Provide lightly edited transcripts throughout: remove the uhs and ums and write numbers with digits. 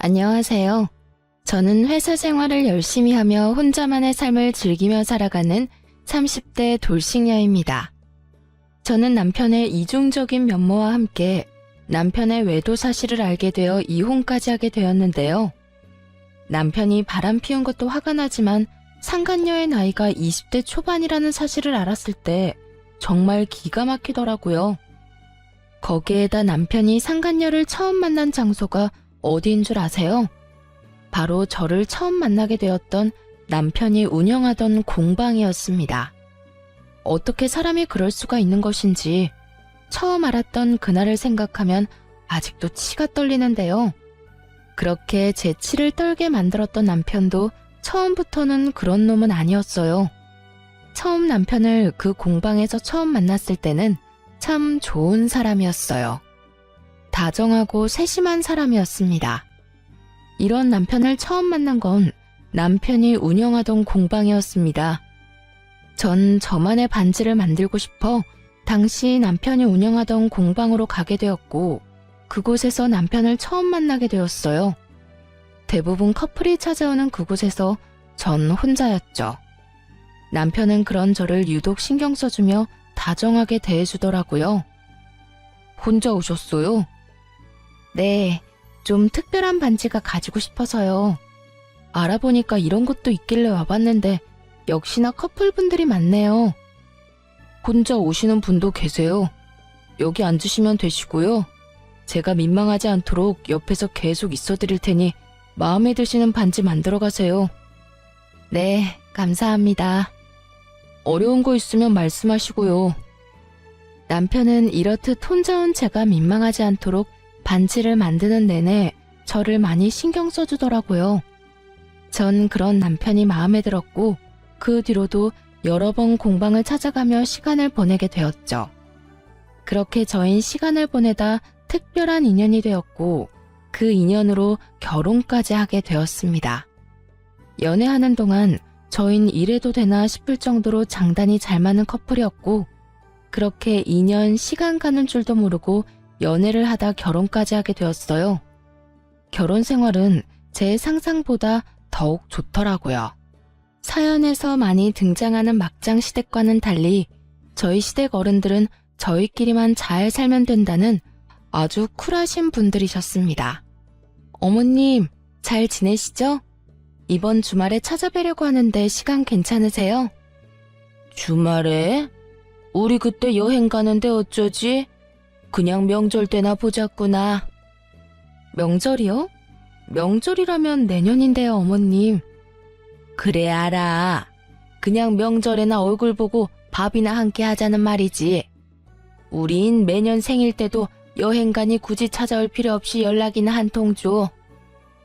안녕하세요. 저는 회사 생활을 열심히 하며 혼자만의 삶을 즐기며 살아가는 30대 돌싱녀입니다. 저는 남편의 이중적인 면모와 함께 남편의 외도 사실을 알게 되어 이혼까지 하게 되었는데요. 남편이 바람 피운 것도 화가 나지만 상간녀의 나이가 20대 초반이라는 사실을 알았을 때 정말 기가 막히더라고요. 거기에다 남편이 상간녀를 처음 만난 장소가 어디인 줄 아세요? 바로 저를 처음 만나게 되었던 남편이 운영하던 공방이었습니다. 어떻게 사람이 그럴 수가 있는 것인지 처음 알았던 그날을 생각하면 아직도 치가 떨리는데요. 그렇게 제 치를 떨게 만들었던 남편도 처음부터는 그런 놈은 아니었어요. 처음 남편을 그 공방에서 처음 만났을 때는 참 좋은 사람이었어요. 다정하고 세심한 사람이었습니다. 이런 남편을 처음 만난 건 남편이 운영하던 공방이었습니다. 전 저만의 반지를 만들고 싶어 당시 남편이 운영하던 공방으로 가게 되었고 그곳에서 남편을 처음 만나게 되었어요. 대부분 커플이 찾아오는 그곳에서 전 혼자였죠. 남편은 그런 저를 유독 신경 써주며 다정하게 대해주더라고요. 혼자 오셨어요? 네, 좀 특별한 반지가 가지고 싶어서요. 알아보니까 이런 것도 있길래 와봤는데 역시나 커플분들이 많네요. 혼자 오시는 분도 계세요. 여기 앉으시면 되시고요. 제가 민망하지 않도록 옆에서 계속 있어드릴 테니 마음에 드시는 반지 만들어 가세요. 네, 감사합니다. 어려운 거 있으면 말씀하시고요. 남편은 이렇듯 혼자 온 제가 민망하지 않도록 반지를 만드는 내내 저를 많이 신경 써주더라고요. 전 그런 남편이 마음에 들었고 그 뒤로도 여러 번 공방을 찾아가며 시간을 보내게 되었죠. 그렇게 저흰 시간을 보내다 특별한 인연이 되었고 그 인연으로 결혼까지 하게 되었습니다. 연애하는 동안 저흰 이래도 되나 싶을 정도로 장단이 잘 맞는 커플이었고 그렇게 2년 시간 가는 줄도 모르고 연애를 하다 결혼까지 하게 되었어요. 결혼 생활은 제 상상보다 더욱 좋더라고요. 사연에서 많이 등장하는 막장 시댁과는 달리 저희 시댁 어른들은 저희끼리만 잘 살면 된다는 아주 쿨하신 분들이셨습니다. 어머님, 잘 지내시죠? 이번 주말에 찾아뵈려고 하는데 시간 괜찮으세요? 주말에? 우리 그때 여행 가는데 어쩌지? 그냥 명절 때나 보자꾸나. 명절이요? 명절이라면 내년인데요, 어머님. 그래, 알아. 그냥 명절에나 얼굴 보고 밥이나 함께 하자는 말이지. 우린 매년 생일 때도 여행 가니 굳이 찾아올 필요 없이 연락이나 한 통 줘.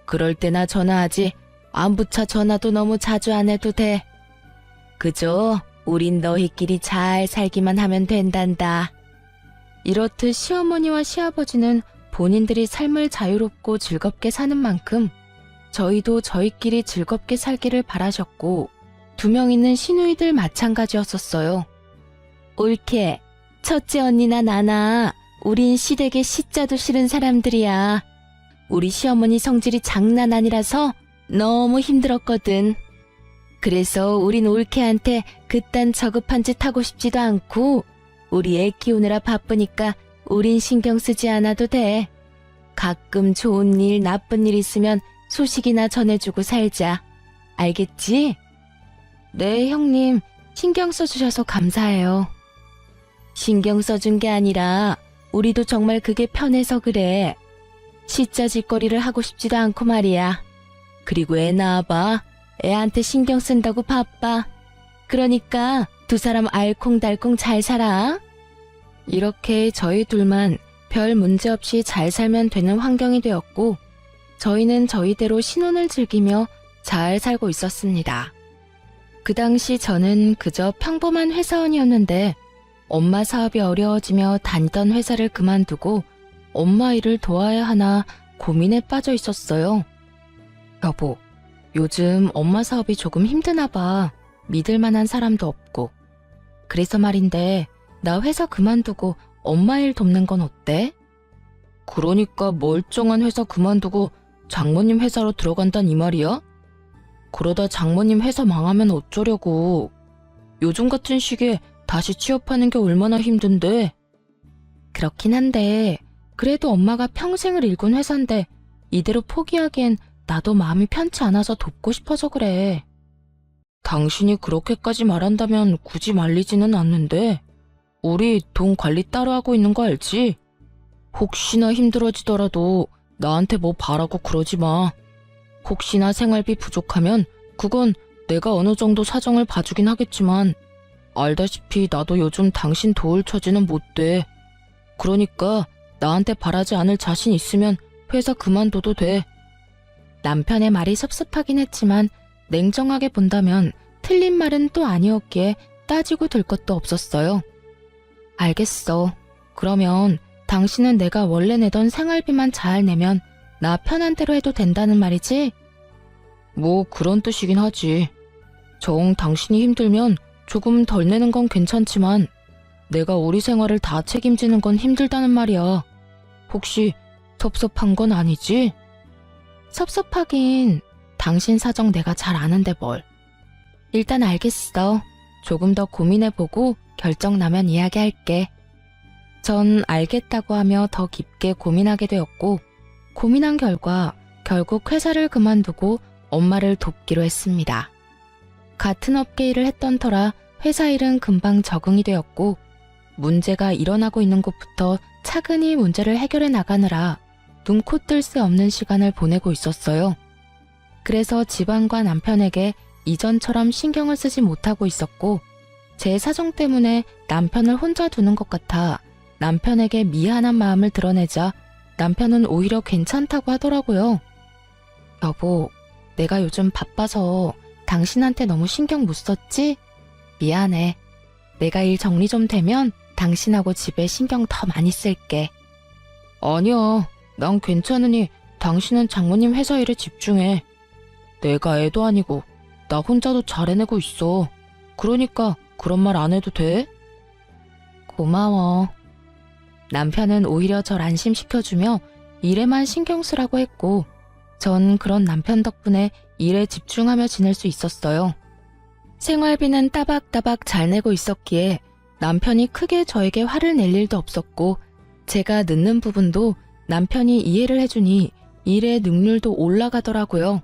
그럴 때나 전화하지. 안부차 전화도 너무 자주 안 해도 돼. 그저 우린 너희끼리 잘 살기만 하면 된단다. 이렇듯 시어머니와 시아버지는 본인들이 삶을 자유롭고 즐겁게 사는 만큼 저희도 저희끼리 즐겁게 살기를 바라셨고 2명 있는 시누이들 마찬가지였었어요. 옳게 첫째 언니나 나나 우린 시댁에 시자도 싫은 사람들이야. 우리 시어머니 성질이 장난 아니라서 너무 힘들었거든. 그래서 우린 올케한테 그딴 저급한 짓 하고 싶지도 않고 우리 애 키우느라 바쁘니까 우린 신경 쓰지 않아도 돼. 가끔 좋은 일, 나쁜 일 있으면 소식이나 전해주고 살자. 알겠지? 네, 형님. 신경 써주셔서 감사해요. 신경 써준 게 아니라 우리도 정말 그게 편해서 그래. 시자 짓거리를 하고 싶지도 않고 말이야. 그리고 애 낳아봐. 애한테 신경 쓴다고 바빠. 그러니까 2사람 알콩달콩 잘 살아. 이렇게 저희 둘만 별 문제 없이 잘 살면 되는 환경이 되었고 저희는 저희대로 신혼을 즐기며 잘 살고 있었습니다. 그 당시 저는 그저 평범한 회사원이었는데 엄마 사업이 어려워지며 다니던 회사를 그만두고 엄마 일을 도와야 하나 고민에 빠져 있었어요. 여보, 요즘 엄마 사업이 조금 힘드나 봐. 믿을 만한 사람도 없고. 그래서 말인데 나 회사 그만두고 엄마 일 돕는 건 어때? 그러니까 멀쩡한 회사 그만두고 장모님 회사로 들어간단 이 말이야? 그러다 장모님 회사 망하면 어쩌려고. 요즘 같은 시기에 다시 취업하는 게 얼마나 힘든데. 그렇긴 한데 그래도 엄마가 평생을 일군 회사인데 이대로 포기하기엔 나도 마음이 편치 않아서 돕고 싶어서 그래. 당신이 그렇게까지 말한다면 굳이 말리지는 않는데 우리 돈 관리 따로 하고 있는 거 알지? 혹시나 힘들어지더라도 나한테 뭐 바라고 그러지 마. 혹시나 생활비 부족하면 그건 내가 어느 정도 사정을 봐주긴 하겠지만 알다시피 나도 요즘 당신 도울 처지는 못 돼. 그러니까 나한테 바라지 않을 자신 있으면 회사 그만둬도 돼. 남편의 말이 섭섭하긴 했지만 냉정하게 본다면 틀린 말은 또 아니었기에 따지고 들 것도 없었어요. 알겠어. 그러면 당신은 내가 원래 내던 생활비만 잘 내면 나 편한 대로 해도 된다는 말이지? 뭐 그런 뜻이긴 하지. 정 당신이 힘들면 조금 덜 내는 건 괜찮지만 내가 우리 생활을 다 책임지는 건 힘들다는 말이야. 혹시 섭섭한 건 아니지? 섭섭하긴 당신 사정 내가 잘 아는데 뭘. 일단 알겠어. 조금 더 고민해보고 결정 나면 이야기할게. 전 알겠다고 하며 더 깊게 고민하게 되었고 고민한 결과 결국 회사를 그만두고 엄마를 돕기로 했습니다. 같은 업계 일을 했던 터라 회사 일은 금방 적응이 되었고 문제가 일어나고 있는 곳부터 차근히 문제를 해결해 나가느라 눈코 뜰 새 없는 시간을 보내고 있었어요. 그래서 집안과 남편에게 이전처럼 신경을 쓰지 못하고 있었고 제 사정 때문에 남편을 혼자 두는 것 같아 남편에게 미안한 마음을 드러내자 남편은 오히려 괜찮다고 하더라고요. 여보, 내가 요즘 바빠서 당신한테 너무 신경 못 썼지? 미안해. 내가 일 정리 좀 되면 당신하고 집에 신경 더 많이 쓸게. 아니야, 난 괜찮으니 당신은 장모님 회사 일에 집중해. 내가 애도 아니고 나 혼자도 잘 해내고 있어. 그러니까 그런 말 안 해도 돼? 고마워. 남편은 오히려 절 안심시켜주며 일에만 신경 쓰라고 했고 전 그런 남편 덕분에 일에 집중하며 지낼 수 있었어요. 생활비는 따박따박 잘 내고 있었기에 남편이 크게 저에게 화를 낼 일도 없었고 제가 늦는 부분도 남편이 이해를 해주니 일의 능률도 올라가더라고요.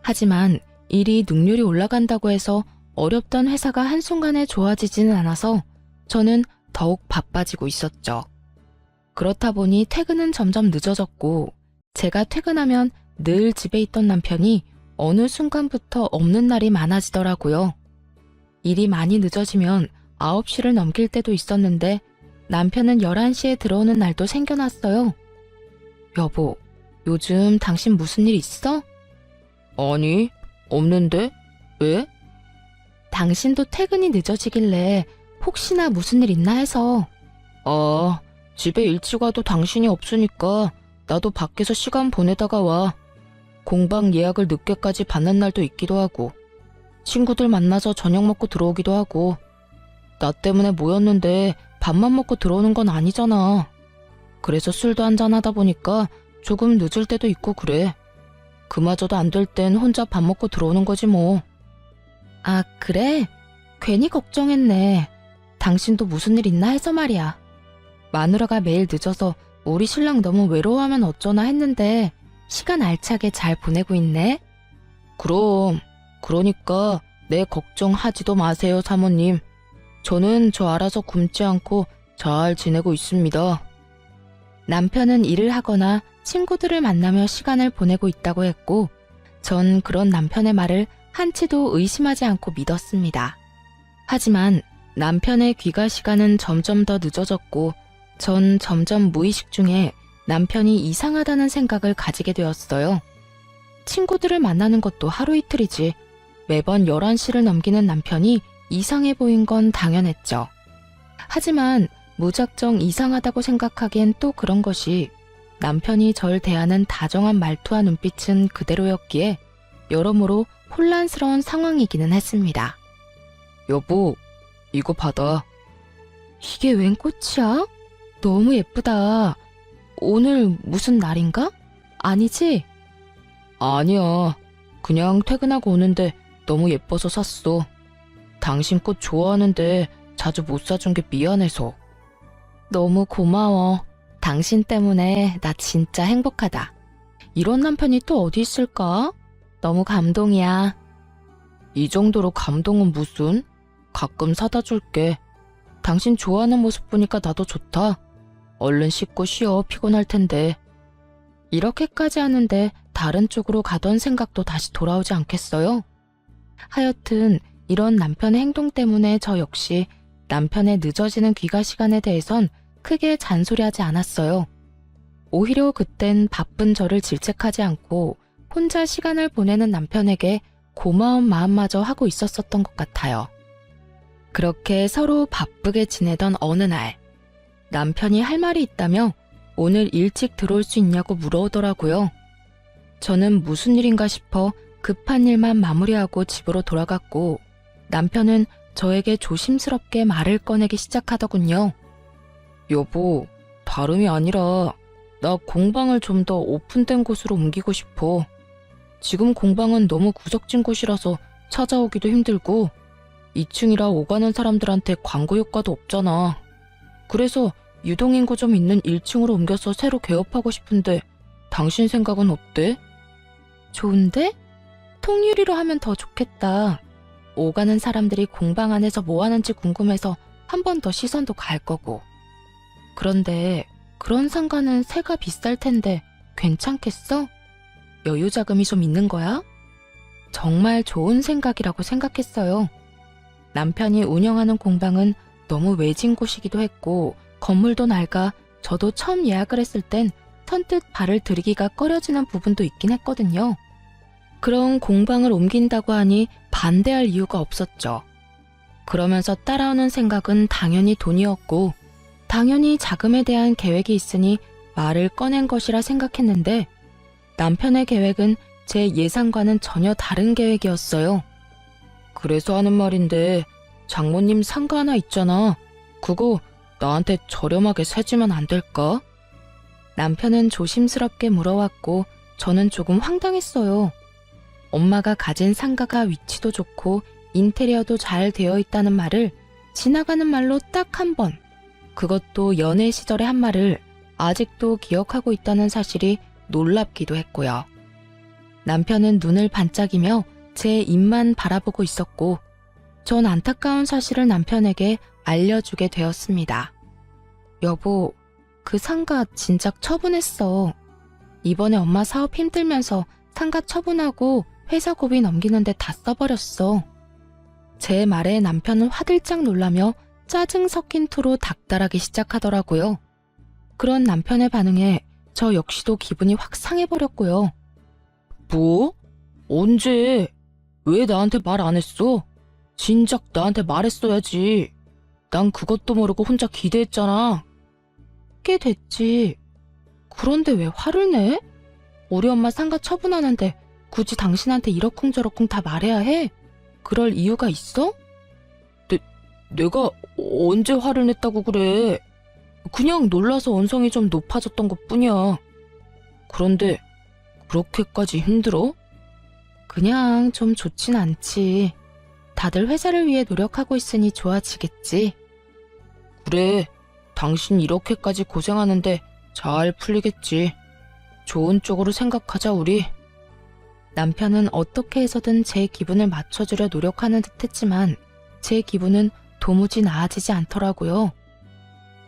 하지만 일이 능률이 올라간다고 해서 어렵던 회사가 한순간에 좋아지지는 않아서 저는 더욱 바빠지고 있었죠. 그렇다 보니 퇴근은 점점 늦어졌고 제가 퇴근하면 늘 집에 있던 남편이 어느 순간부터 없는 날이 많아지더라고요. 일이 많이 늦어지면 9시를 넘길 때도 있었는데 남편은 11시에 들어오는 날도 생겨났어요. 여보, 요즘 당신 무슨 일 있어? 아니, 없는데? 왜? 당신도 퇴근이 늦어지길래 혹시나 무슨 일 있나 해서. 아, 집에 일찍 와도 당신이 없으니까 나도 밖에서 시간 보내다가 와. 공방 예약을 늦게까지 받는 날도 있기도 하고 친구들 만나서 저녁 먹고 들어오기도 하고 나 때문에 모였는데 밥만 먹고 들어오는 건 아니잖아. 그래서 술도 한잔하다 보니까 조금 늦을 때도 있고 그래. 그마저도 안 될 땐 혼자 밥 먹고 들어오는 거지 뭐. 아, 그래? 괜히 걱정했네. 당신도 무슨 일 있나 해서 말이야. 마누라가 매일 늦어서 우리 신랑 너무 외로워하면 어쩌나 했는데 시간 알차게 잘 보내고 있네. 그럼, 그러니까 내 걱정하지도 마세요, 사모님. 저는 저 알아서 굶지 않고 잘 지내고 있습니다. 남편은 일을 하거나 친구들을 만나며 시간을 보내고 있다고 했고 전 그런 남편의 말을 한치도 의심하지 않고 믿었습니다. 하지만 남편의 귀가 시간은 점점 더 늦어졌고 전 점점 무의식 중에 남편이 이상하다는 생각을 가지게 되었어요. 친구들을 만나는 것도 하루 이틀이지 매번 11시를 넘기는 남편이 이상해 보인 건 당연했죠. 하지만 무작정 이상하다고 생각하기엔 또 그런 것이 남편이 절 대하는 다정한 말투와 눈빛은 그대로였기에 여러모로 혼란스러운 상황이기는 했습니다. 여보, 이거 받아. 이게 웬 꽃이야? 너무 예쁘다. 오늘 무슨 날인가? 아니지? 아니야. 그냥 퇴근하고 오는데 너무 예뻐서 샀어. 당신 꽃 좋아하는데 자주 못 사준 게 미안해서. 너무 고마워. 당신 때문에 나 진짜 행복하다. 이런 남편이 또 어디 있을까? 너무 감동이야. 이 정도로 감동은 무슨? 가끔 사다 줄게. 당신 좋아하는 모습 보니까 나도 좋다. 얼른 씻고 쉬어. 피곤할 텐데. 이렇게까지 하는데 다른 쪽으로 가던 생각도 다시 돌아오지 않겠어요? 하여튼 이런 남편의 행동 때문에 저 역시 남편의 늦어지는 귀가 시간에 대해선 크게 잔소리하지 않았어요. 오히려 그땐 바쁜 저를 질책하지 않고 혼자 시간을 보내는 남편에게 고마운 마음마저 하고 있었던 것 같아요. 그렇게 서로 바쁘게 지내던 어느 날, 남편이 할 말이 있다며 오늘 일찍 들어올 수 있냐고 물어오더라고요. 저는 무슨 일인가 싶어 급한 일만 마무리하고 집으로 돌아갔고, 남편은 저에게 조심스럽게 말을 꺼내기 시작하더군요. 여보, 다름이 아니라 나 공방을 좀 더 오픈된 곳으로 옮기고 싶어. 지금 공방은 너무 구석진 곳이라서 찾아오기도 힘들고 2층이라 오가는 사람들한테 광고 효과도 없잖아. 그래서 유동인구 좀 있는 1층으로 옮겨서 새로 개업하고 싶은데 당신 생각은 어때? 좋은데? 통유리로 하면 더 좋겠다. 오가는 사람들이 공방 안에서 뭐 하는지 궁금해서 한 번 더 시선도 갈 거고. 그런데 그런 상가는 세가 비쌀 텐데 괜찮겠어? 여유 자금이 좀 있는 거야? 정말 좋은 생각이라고 생각했어요. 남편이 운영하는 공방은 너무 외진 곳이기도 했고 건물도 낡아 저도 처음 예약을 했을 땐 선뜻 발을 들이기가 꺼려지는 부분도 있긴 했거든요. 그런 공방을 옮긴다고 하니 반대할 이유가 없었죠. 그러면서 따라오는 생각은 당연히 돈이었고 당연히 자금에 대한 계획이 있으니 말을 꺼낸 것이라 생각했는데 남편의 계획은 제 예상과는 전혀 다른 계획이었어요. 그래서 하는 말인데 장모님 상가 하나 있잖아. 그거 나한테 저렴하게 세주면 안 될까? 남편은 조심스럽게 물어왔고 저는 조금 황당했어요. 엄마가 가진 상가가 위치도 좋고 인테리어도 잘 되어 있다는 말을 지나가는 말로 딱 한 번, 그것도 연애 시절의 한 말을 아직도 기억하고 있다는 사실이 놀랍기도 했고요. 남편은 눈을 반짝이며 제 입만 바라보고 있었고 전 안타까운 사실을 남편에게 알려주게 되었습니다. 여보, 그 상가 진작 처분했어. 이번에 엄마 사업 힘들면서 상가 처분하고 회사 고비 넘기는데 다 써버렸어. 제 말에 남편은 화들짝 놀라며 짜증 섞인 투로 닥달하기 시작하더라고요. 그런 남편의 반응에 저 역시도 기분이 확 상해버렸고요. 뭐? 언제? 왜 나한테 말 안 했어? 진작 나한테 말했어야지. 난 그것도 모르고 혼자 기대했잖아. 꽤 됐지. 그런데 왜 화를 내? 우리 엄마 상가 처분하는데 굳이 당신한테 이러쿵저러쿵 다 말해야 해? 그럴 이유가 있어? 내가 언제 화를 냈다고 그래. 그냥 놀라서 언성이 좀 높아졌던 것뿐이야. 그런데 그렇게까지 힘들어? 그냥 좀 좋진 않지. 다들 회사를 위해 노력하고 있으니 좋아지겠지. 그래, 당신 이렇게까지 고생하는데 잘 풀리겠지. 좋은 쪽으로 생각하자 우리. 남편은 어떻게 해서든 제 기분을 맞춰주려 노력하는 듯 했지만 제 기분은 도무지 나아지지 않더라고요.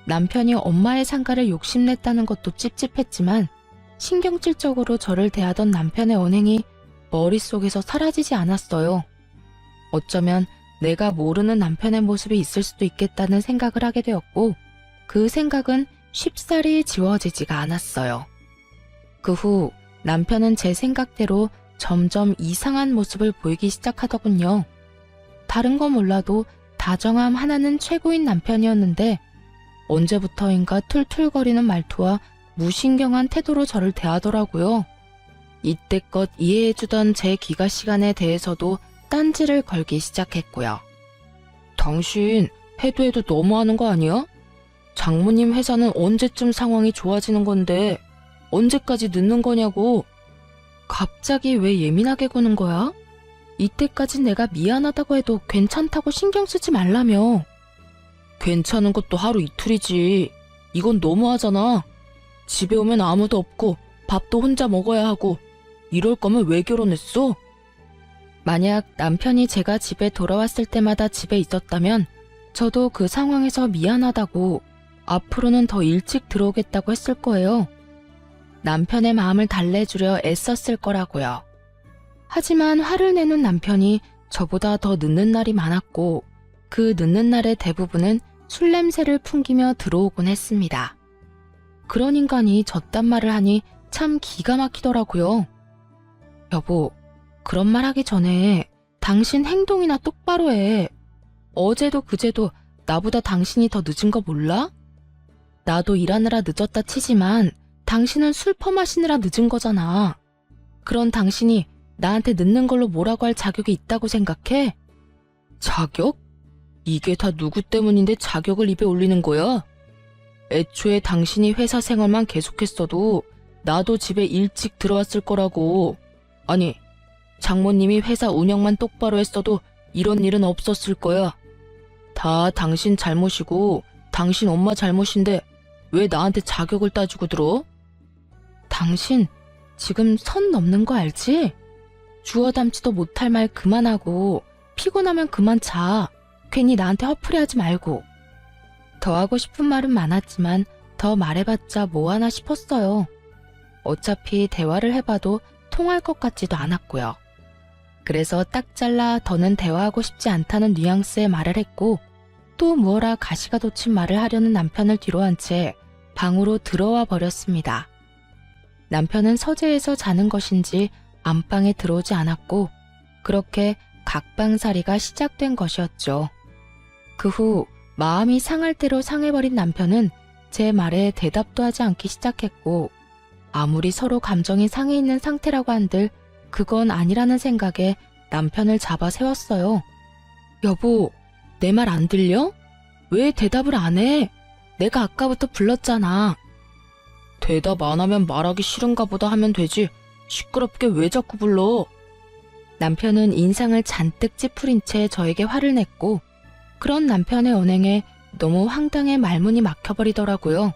남편이 엄마의 상가를 욕심냈다는 것도 찝찝했지만 신경질적으로 저를 대하던 남편의 언행이 머릿속에서 사라지지 않았어요. 어쩌면 내가 모르는 남편의 모습이 있을 수도 있겠다는 생각을 하게 되었고 그 생각은 쉽사리 지워지지가 않았어요. 그 후 남편은 제 생각대로 점점 이상한 모습을 보이기 시작하더군요. 다른 건 몰라도 다정함 하나는 최고인 남편이었는데 언제부터인가 툴툴거리는 말투와 무신경한 태도로 저를 대하더라고요. 이때껏 이해해주던 제 귀가 시간에 대해서도 딴지를 걸기 시작했고요. 당신 해도 너무하는 거 아니야? 장모님 회사는 언제쯤 상황이 좋아지는 건데 언제까지 늦는 거냐고. 갑자기 왜 예민하게 구는 거야? 이때까진 내가 미안하다고 해도 괜찮다고 신경 쓰지 말라며. 괜찮은 것도 하루 이틀이지. 이건 너무하잖아. 집에 오면 아무도 없고 밥도 혼자 먹어야 하고 이럴 거면 왜 결혼했어? 만약 남편이 제가 집에 돌아왔을 때마다 집에 있었다면 저도 그 상황에서 미안하다고 앞으로는 더 일찍 들어오겠다고 했을 거예요. 남편의 마음을 달래주려 애썼을 거라고요. 하지만 화를 내는 남편이 저보다 더 늦는 날이 많았고 그 늦는 날의 대부분은 술 냄새를 풍기며 들어오곤 했습니다. 그런 인간이 저딴 말을 하니 참 기가 막히더라고요. 여보, 그런 말 하기 전에 당신 행동이나 똑바로 해. 어제도 그제도 나보다 당신이 더 늦은 거 몰라? 나도 일하느라 늦었다 치지만 당신은 술 퍼마시느라 늦은 거잖아. 그런 당신이 나한테 늦는 걸로 뭐라고 할 자격이 있다고 생각해? 자격? 이게 다 누구 때문인데 자격을 입에 올리는 거야? 애초에 당신이 회사 생활만 계속했어도 나도 집에 일찍 들어왔을 거라고. 아니, 장모님이 회사 운영만 똑바로 했어도 이런 일은 없었을 거야. 다 당신 잘못이고 당신 엄마 잘못인데 왜 나한테 자격을 따지고 들어? 당신 지금 선 넘는 거 알지? 주워 담지도 못할 말 그만하고 피곤하면 그만 자. 괜히 나한테 화풀이하지 말고. 더 하고 싶은 말은 많았지만 더 말해봤자 뭐하나 싶었어요. 어차피 대화를 해봐도 통할 것 같지도 않았고요. 그래서 딱 잘라 더는 대화하고 싶지 않다는 뉘앙스의 말을 했고 또 무어라 가시가 돋친 말을 하려는 남편을 뒤로한 채 방으로 들어와 버렸습니다. 남편은 서재에서 자는 것인지 안방에 들어오지 않았고 그렇게 각방살이가 시작된 것이었죠. 그 후 마음이 상할 대로 상해버린 남편은 제 말에 대답도 하지 않기 시작했고 아무리 서로 감정이 상해 있는 상태라고 한들 그건 아니라는 생각에 남편을 잡아 세웠어요. 여보, 내 말 안 들려? 왜 대답을 안 해? 내가 아까부터 불렀잖아. 대답 안 하면 말하기 싫은가 보다 하면 되지. 시끄럽게 왜 자꾸 불러? 남편은 인상을 잔뜩 찌푸린 채 저에게 화를 냈고 그런 남편의 언행에 너무 황당해 말문이 막혀버리더라고요.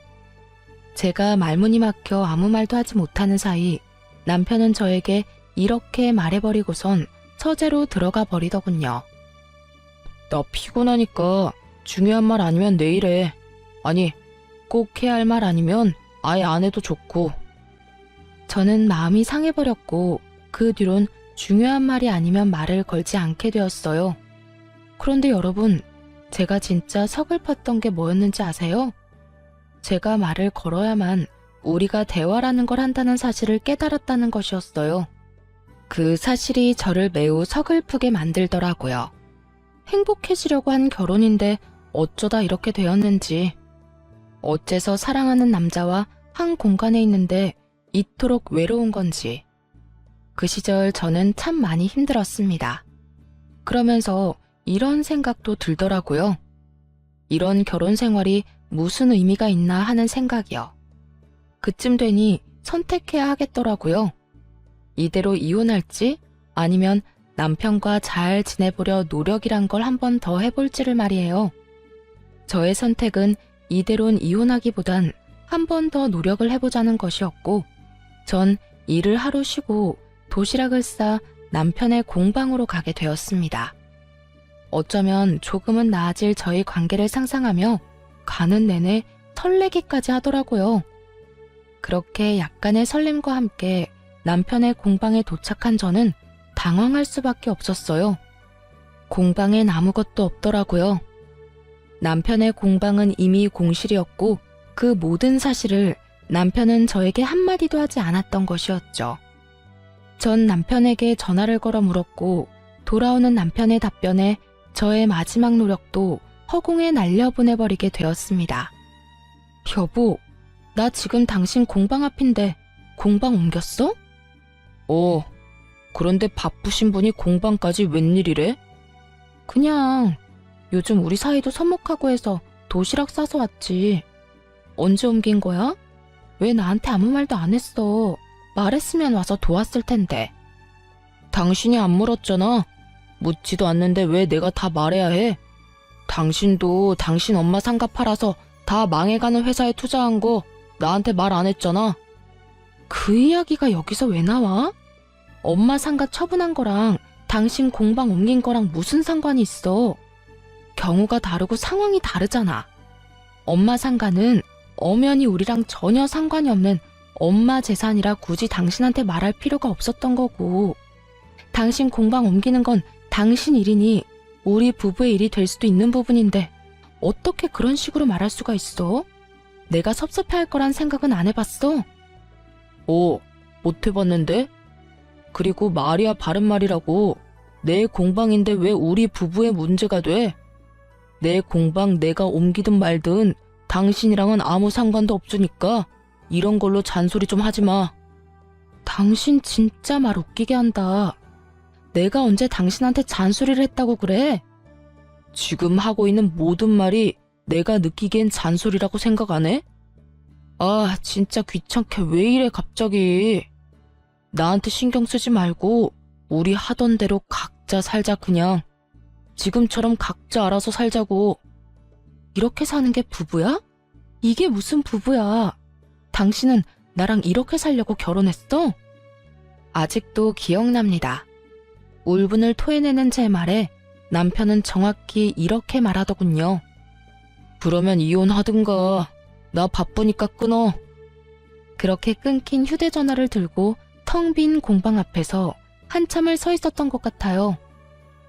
제가 말문이 막혀 아무 말도 하지 못하는 사이 남편은 저에게 이렇게 말해버리고선 서재로 들어가 버리더군요. 나 피곤하니까 중요한 말 아니면 내일 해. 아니, 꼭 해야 할 말 아니면 아예 안 해도 좋고. 저는 마음이 상해버렸고 그 뒤론 중요한 말이 아니면 말을 걸지 않게 되었어요. 그런데 여러분, 제가 진짜 서글펐던 게 뭐였는지 아세요? 제가 말을 걸어야만 우리가 대화라는 걸 한다는 사실을 깨달았다는 것이었어요. 그 사실이 저를 매우 서글프게 만들더라고요. 행복해지려고 한 결혼인데 어쩌다 이렇게 되었는지. 어째서 사랑하는 남자와 한 공간에 있는데 이토록 외로운 건지. 그 시절 저는 참 많이 힘들었습니다. 그러면서 이런 생각도 들더라고요. 이런 결혼 생활이 무슨 의미가 있나 하는 생각이요. 그쯤 되니 선택해야 하겠더라고요. 이대로 이혼할지 아니면 남편과 잘 지내보려 노력이란 걸 한 번 더 해볼지를 말이에요. 저의 선택은 이대로는 이혼하기보단 한 번 더 노력을 해보자는 것이었고 전 일을 하루 쉬고 도시락을 싸 남편의 공방으로 가게 되었습니다. 어쩌면 조금은 나아질 저희 관계를 상상하며 가는 내내 설레기까지 하더라고요. 그렇게 약간의 설렘과 함께 남편의 공방에 도착한 저는 당황할 수밖에 없었어요. 공방엔 아무것도 없더라고요. 남편의 공방은 이미 공실이었고 그 모든 사실을 남편은 저에게 한마디도 하지 않았던 것이었죠. 전 남편에게 전화를 걸어 물었고 돌아오는 남편의 답변에 저의 마지막 노력도 허공에 날려보내버리게 되었습니다. 여보, 나 지금 당신 공방 앞인데 공방 옮겼어? 그런데 바쁘신 분이 공방까지 웬일이래? 그냥 요즘 우리 사이도 서먹하고 해서 도시락 싸서 왔지. 언제 옮긴 거야? 왜 나한테 아무 말도 안 했어? 말했으면 와서 도왔을 텐데. 당신이 안 물었잖아. 묻지도 않는데 왜 내가 다 말해야 해? 당신도 당신 엄마 상가 팔아서 다 망해가는 회사에 투자한 거 나한테 말 안 했잖아. 그 이야기가 여기서 왜 나와? 엄마 상가 처분한 거랑 당신 공방 옮긴 거랑 무슨 상관이 있어? 경우가 다르고 상황이 다르잖아. 엄마 상가는 엄연히 우리랑 전혀 상관이 없는 엄마 재산이라 굳이 당신한테 말할 필요가 없었던 거고, 당신 공방 옮기는 건 당신 일이니 우리 부부의 일이 될 수도 있는 부분인데 어떻게 그런 식으로 말할 수가 있어? 내가 섭섭해할 거란 생각은 안 해봤어? 못 해봤는데? 그리고 말이야 바른 말이라고. 내 공방인데 왜 우리 부부의 문제가 돼? 내 공방 내가 옮기든 말든 당신이랑은 아무 상관도 없으니까 이런 걸로 잔소리 좀 하지 마. 당신 진짜 말 웃기게 한다. 내가 언제 당신한테 잔소리를 했다고 그래? 지금 하고 있는 모든 말이 내가 느끼기엔 잔소리라고 생각 안 해? 아, 진짜 귀찮게 왜 이래 갑자기. 나한테 신경 쓰지 말고 우리 하던 대로 각자 살자 그냥. 지금처럼 각자 알아서 살자고. 이렇게 사는 게 부부야? 이게 무슨 부부야? 당신은 나랑 이렇게 살려고 결혼했어? 아직도 기억납니다. 울분을 토해내는 제 말에 남편은 정확히 이렇게 말하더군요. 그러면 이혼하든가. 나 바쁘니까 끊어. 그렇게 끊긴 휴대전화를 들고 텅 빈 공방 앞에서 한참을 서 있었던 것 같아요.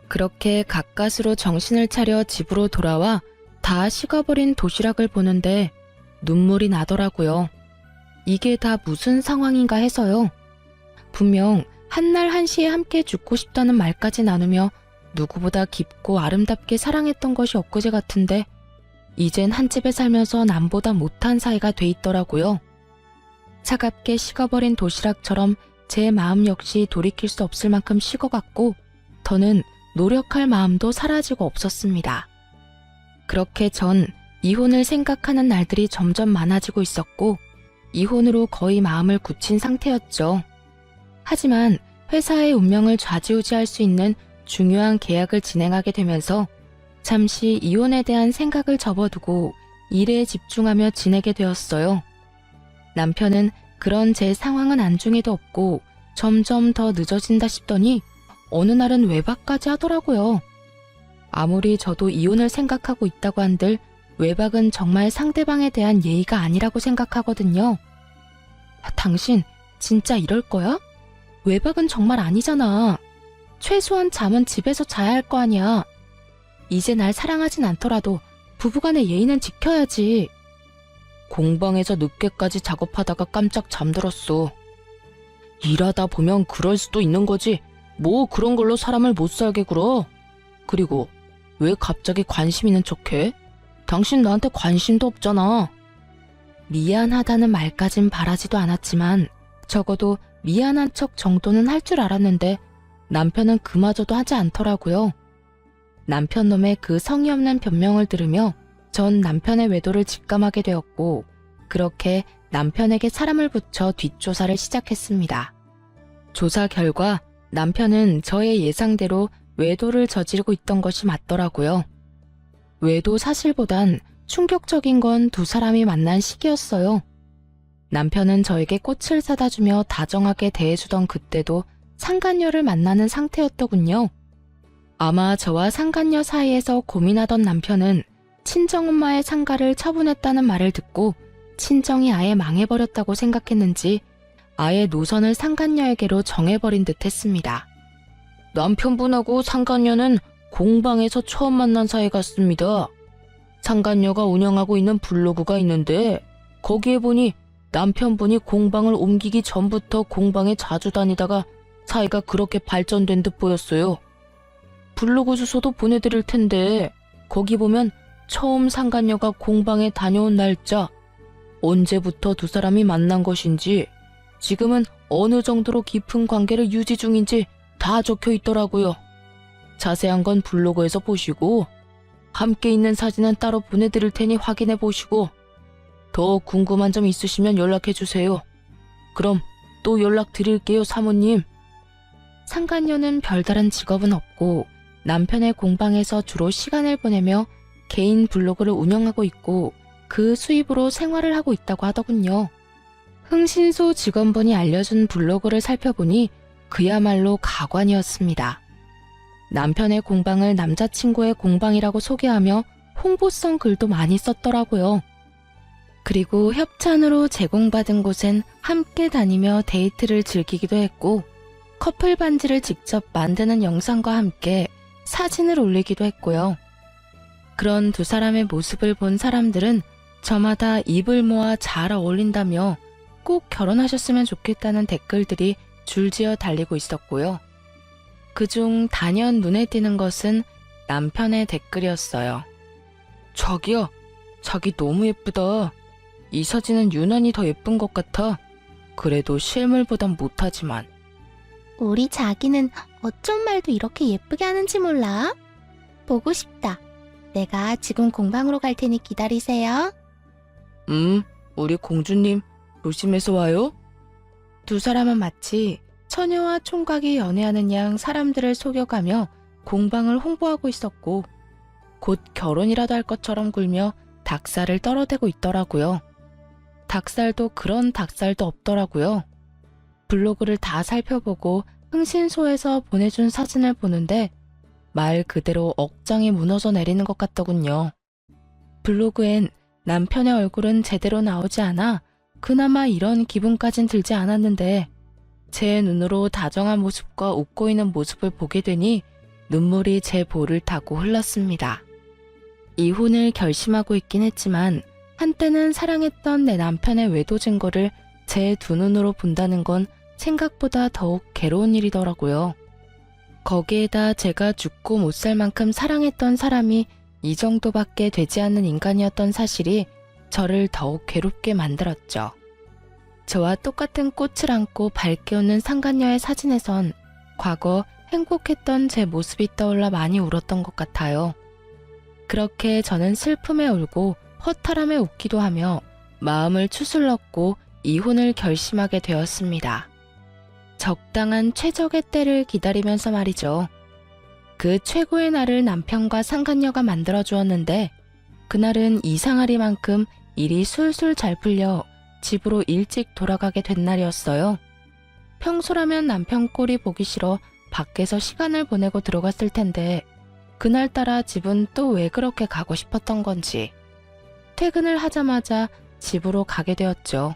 그렇게 가까스로 정신을 차려 집으로 돌아와 다 식어버린 도시락을 보는데 눈물이 나더라고요. 이게 다 무슨 상황인가 해서요. 분명 한날 한시에 함께 죽고 싶다는 말까지 나누며 누구보다 깊고 아름답게 사랑했던 것이 엊그제 같은데 이젠 한 집에 살면서 남보다 못한 사이가 돼 있더라고요. 차갑게 식어버린 도시락처럼 제 마음 역시 돌이킬 수 없을 만큼 식어갔고 더는 노력할 마음도 사라지고 없었습니다. 그렇게 전 이혼을 생각하는 날들이 점점 많아지고 있었고 이혼으로 거의 마음을 굳힌 상태였죠. 하지만 회사의 운명을 좌지우지할 수 있는 중요한 계약을 진행하게 되면서 잠시 이혼에 대한 생각을 접어두고 일에 집중하며 지내게 되었어요. 남편은 그런 제 상황은 안중에도 없고 점점 더 늦어진다 싶더니 어느 날은 외박까지 하더라고요. 아무리 저도 이혼을 생각하고 있다고 한들 외박은 정말 상대방에 대한 예의가 아니라고 생각하거든요. 당신 진짜 이럴 거야? 외박은 정말 아니잖아. 최소한 잠은 집에서 자야 할 거 아니야. 이제 날 사랑하진 않더라도 부부간의 예의는 지켜야지. 공방에서 늦게까지 작업하다가 깜짝 잠들었어. 일하다 보면 그럴 수도 있는 거지. 뭐 그런 걸로 사람을 못 살게 굴어. 그리고 왜 갑자기 관심 있는 척해? 당신 나한테 관심도 없잖아. 미안하다는 말까진 바라지도 않았지만 적어도 미안한 척 정도는 할 줄 알았는데 남편은 그마저도 하지 않더라고요. 남편 놈의 그 성의 없는 변명을 들으며 전 남편의 외도를 직감하게 되었고 그렇게 남편에게 사람을 붙여 뒷조사를 시작했습니다. 조사 결과 남편은 저의 예상대로 외도를 저지르고 있던 것이 맞더라고요. 외도 사실보단 충격적인 건 두 사람이 만난 시기였어요. 남편은 저에게 꽃을 사다 주며 다정하게 대해주던 그때도 상간녀를 만나는 상태였더군요. 아마 저와 상간녀 사이에서 고민하던 남편은 친정엄마의 상가를 처분했다는 말을 듣고 친정이 아예 망해버렸다고 생각했는지 아예 노선을 상간녀에게로 정해버린 듯 했습니다. 남편분하고 상간녀는 공방에서 처음 만난 사이 같습니다. 상간녀가 운영하고 있는 블로그가 있는데 거기에 보니 남편분이 공방을 옮기기 전부터 공방에 자주 다니다가 사이가 그렇게 발전된 듯 보였어요. 블로그 주소도 보내드릴 텐데 거기 보면 처음 상간녀가 공방에 다녀온 날짜, 언제부터 두 사람이 만난 것인지, 지금은 어느 정도로 깊은 관계를 유지 중인지 다 적혀 있더라고요. 자세한 건 블로그에서 보시고 함께 있는 사진은 따로 보내드릴 테니 확인해 보시고 더 궁금한 점 있으시면 연락해 주세요. 그럼 또 연락드릴게요, 사모님. 상간녀는 별다른 직업은 없고 남편의 공방에서 주로 시간을 보내며 개인 블로그를 운영하고 있고 그 수입으로 생활을 하고 있다고 하더군요. 흥신소 직원분이 알려준 블로그를 살펴보니 그야말로 가관이었습니다. 남편의 공방을 남자친구의 공방이라고 소개하며 홍보성 글도 많이 썼더라고요. 그리고 협찬으로 제공받은 곳엔 함께 다니며 데이트를 즐기기도 했고 커플 반지를 직접 만드는 영상과 함께 사진을 올리기도 했고요. 그런 두 사람의 모습을 본 사람들은 저마다 입을 모아 잘 어울린다며 꼭 결혼하셨으면 좋겠다는 댓글들이 줄지어 달리고 있었고요. 그중 단연 눈에 띄는 것은 남편의 댓글이었어요. 자기야, 자기 너무 예쁘다. 이 사진은 유난히 더 예쁜 것 같아. 그래도 실물보단 못하지만. 우리 자기는 어쩜 말도 이렇게 예쁘게 하는지 몰라. 보고 싶다. 내가 지금 공방으로 갈 테니 기다리세요. 우리 공주님 조심해서 와요. 두 사람은 마치 처녀와 총각이 연애하는 양 사람들을 속여가며 공방을 홍보하고 있었고 곧 결혼이라도 할 것처럼 굴며 닭살을 떨어대고 있더라고요. 닭살도 그런 닭살도 없더라고요. 블로그를 다 살펴보고 흥신소에서 보내준 사진을 보는데 말 그대로 억장이 무너져 내리는 것 같더군요. 블로그엔 남편의 얼굴은 제대로 나오지 않아 그나마 이런 기분까진 들지 않았는데 제 눈으로 다정한 모습과 웃고 있는 모습을 보게 되니 눈물이 제 볼을 타고 흘렀습니다. 이혼을 결심하고 있긴 했지만 한때는 사랑했던 내 남편의 외도 증거를 제 두 눈으로 본다는 건 생각보다 더욱 괴로운 일이더라고요. 거기에다 제가 죽고 못 살 만큼 사랑했던 사람이 이 정도밖에 되지 않는 인간이었던 사실이 저를 더욱 괴롭게 만들었죠. 저와 똑같은 꽃을 안고 밝게 웃는 상간녀의 사진에선 과거 행복했던 제 모습이 떠올라 많이 울었던 것 같아요. 그렇게 저는 슬픔에 울고 허탈함에 웃기도 하며 마음을 추슬렀고 이혼을 결심하게 되었습니다. 적당한 최적의 때를 기다리면서 말이죠. 그 최고의 날을 남편과 상간녀가 만들어주었는데 그날은 이상하리만큼 일이 술술 잘 풀려 집으로 일찍 돌아가게 된 날이었어요. 평소라면 남편 꼴이 보기 싫어 밖에서 시간을 보내고 들어갔을 텐데 그날따라 집은 또 왜 그렇게 가고 싶었던 건지 퇴근을 하자마자 집으로 가게 되었죠.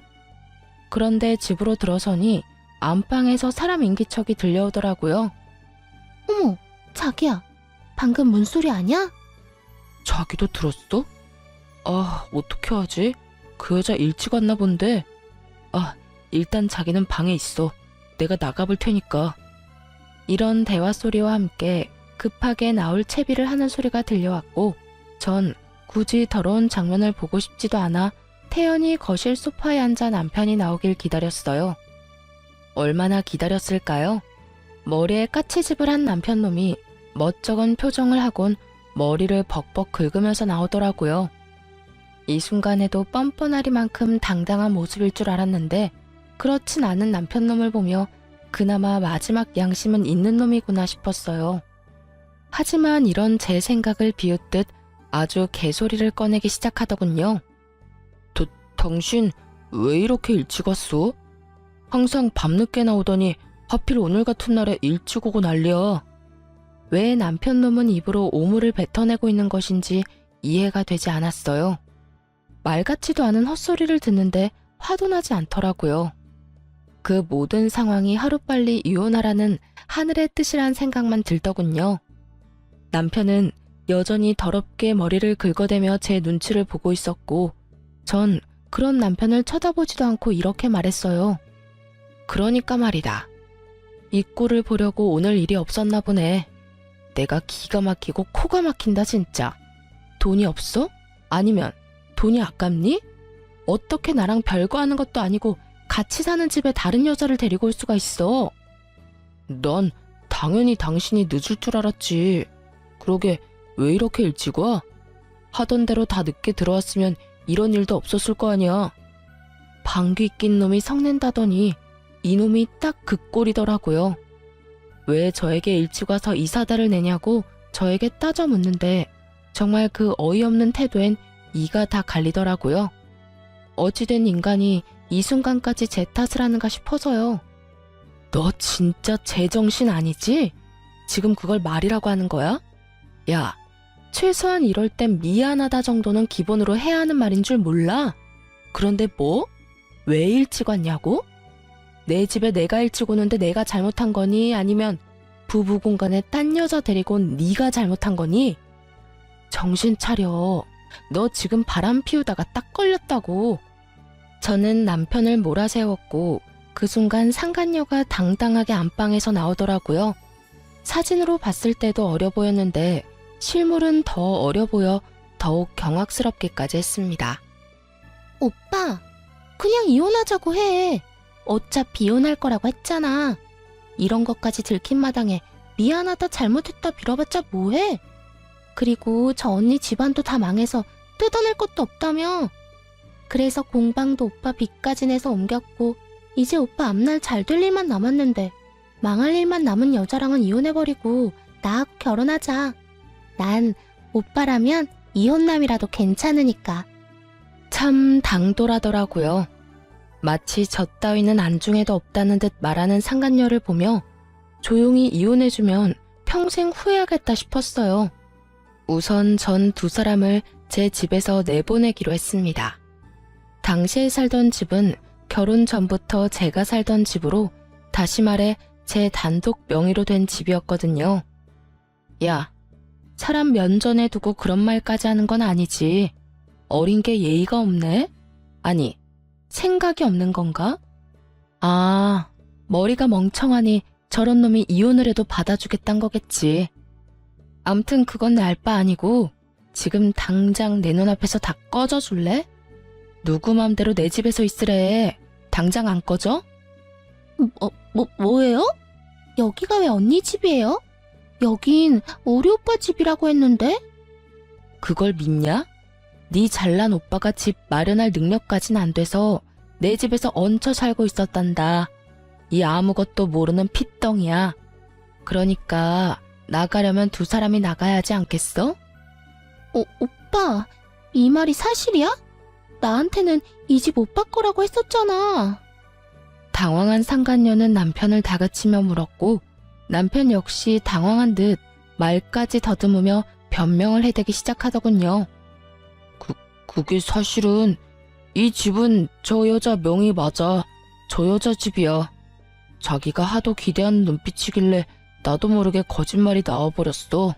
그런데 집으로 들어서니 안방에서 사람 인기척이 들려오더라고요. 어머, 자기야. 방금 문소리 아냐? 자기도 들었어? 아, 어떻게 하지? 그 여자 일찍 왔나 본데. 아, 일단 자기는 방에 있어. 내가 나가볼 테니까. 이런 대화 소리와 함께 급하게 나올 채비를 하는 소리가 들려왔고 전 굳이 더러운 장면을 보고 싶지도 않아 태연히 거실 소파에 앉아 남편이 나오길 기다렸어요. 얼마나 기다렸을까요? 머리에 까치집을 한 남편놈이 멋쩍은 표정을 하곤 머리를 벅벅 긁으면서 나오더라고요. 이 순간에도 뻔뻔하리만큼 당당한 모습일 줄 알았는데 그렇진 않은 남편놈을 보며 그나마 마지막 양심은 있는 놈이구나 싶었어요. 하지만 이런 제 생각을 비웃듯 아주 개소리를 꺼내기 시작하더군요. 당신 왜 이렇게 일찍 왔어? 항상 밤늦게 나오더니 하필 오늘 같은 날에 일찍 오고 난리야. 왜 남편놈은 입으로 오물을 뱉어내고 있는 것인지 이해가 되지 않았어요. 말 같지도 않은 헛소리를 듣는데 화도 나지 않더라고요. 그 모든 상황이 하루빨리 이혼하라는 하늘의 뜻이란 생각만 들더군요. 남편은 여전히 더럽게 머리를 긁어대며 제 눈치를 보고 있었고 전 그런 남편을 쳐다보지도 않고 이렇게 말했어요. 그러니까 말이다. 이 꼴을 보려고 오늘 일이 없었나 보네. 내가 기가 막히고 코가 막힌다 진짜. 돈이 없어? 아니면 돈이 아깝니? 어떻게 나랑 별거 하는 것도 아니고 같이 사는 집에 다른 여자를 데리고 올 수가 있어? 난 당연히 당신이 늦을 줄 알았지. 그러게 왜 이렇게 일찍 와? 하던 대로 다 늦게 들어왔으면 이런 일도 없었을 거 아니야. 방귀 낀 놈이 성낸다더니 이놈이 딱 그 꼴이더라고요. 왜 저에게 일찍 와서 이 사달을 내냐고 저에게 따져 묻는데 정말 그 어이없는 태도엔 이가 다 갈리더라고요. 어찌된 인간이 이 순간까지 제 탓을 하는가 싶어서요. 너 진짜 제정신 아니지? 지금 그걸 말이라고 하는 거야? 야, 최소한 이럴 땐 미안하다 정도는 기본으로 해야 하는 말인 줄 몰라? 그런데 뭐? 왜 일찍 왔냐고? 내 집에 내가 일찍 오는데 내가 잘못한 거니? 아니면 부부 공간에 딴 여자 데리고 온 네가 잘못한 거니? 정신 차려. 너 지금 바람 피우다가 딱 걸렸다고. 저는 남편을 몰아세웠고 그 순간 상간녀가 당당하게 안방에서 나오더라고요. 사진으로 봤을 때도 어려 보였는데 실물은 더 어려 보여 더욱 경악스럽기까지 했습니다. 오빠, 그냥 이혼하자고 해. 어차피 이혼할 거라고 했잖아. 이런 것까지 들킨 마당에 미안하다 잘못했다 빌어봤자 뭐해? 그리고 저 언니 집안도 다 망해서 뜯어낼 것도 없다며. 그래서 공방도 오빠 빚까지 내서 옮겼고 이제 오빠 앞날 잘 될 일만 남았는데 망할 일만 남은 여자랑은 이혼해버리고 나하고 결혼하자. 난 오빠라면 이혼남이라도 괜찮으니까. 참 당돌하더라고요. 마치 저 따위는 안중에도 없다는 듯 말하는 상간녀를 보며 조용히 이혼해주면 평생 후회하겠다 싶었어요. 우선 전 두 사람을 제 집에서 내보내기로 했습니다. 당시에 살던 집은 결혼 전부터 제가 살던 집으로 다시 말해 제 단독 명의로 된 집이었거든요. 야, 사람 면전에 두고 그런 말까지 하는 건 아니지. 어린 게 예의가 없네? 아니, 생각이 없는 건가? 아, 머리가 멍청하니 저런 놈이 이혼을 해도 받아주겠단 거겠지. 암튼 그건 내 알 바 아니고 지금 당장 내 눈앞에서 다 꺼져줄래? 누구 맘대로 내 집에서 있으래. 당장 안 꺼져? 뭐예요? 여기가 왜 언니 집이에요? 여긴 우리 오빠 집이라고 했는데? 그걸 믿냐? 네 잘난 오빠가 집 마련할 능력까진 안 돼서 내 집에서 얹혀 살고 있었단다. 이 아무것도 모르는 핏덩이야. 그러니까 나가려면 두 사람이 나가야 하지 않겠어? 오빠, 이 말이 사실이야? 나한테는 이 집 오빠 거라고 했었잖아. 당황한 상간녀는 남편을 다그치며 물었고 남편 역시 당황한 듯 말까지 더듬으며 변명을 해대기 시작하더군요. 그게 사실은 이 집은 저 여자 명의 맞아. 저 여자 집이야. 자기가 하도 기대하는 눈빛이길래 나도 모르게 거짓말이 나와버렸어.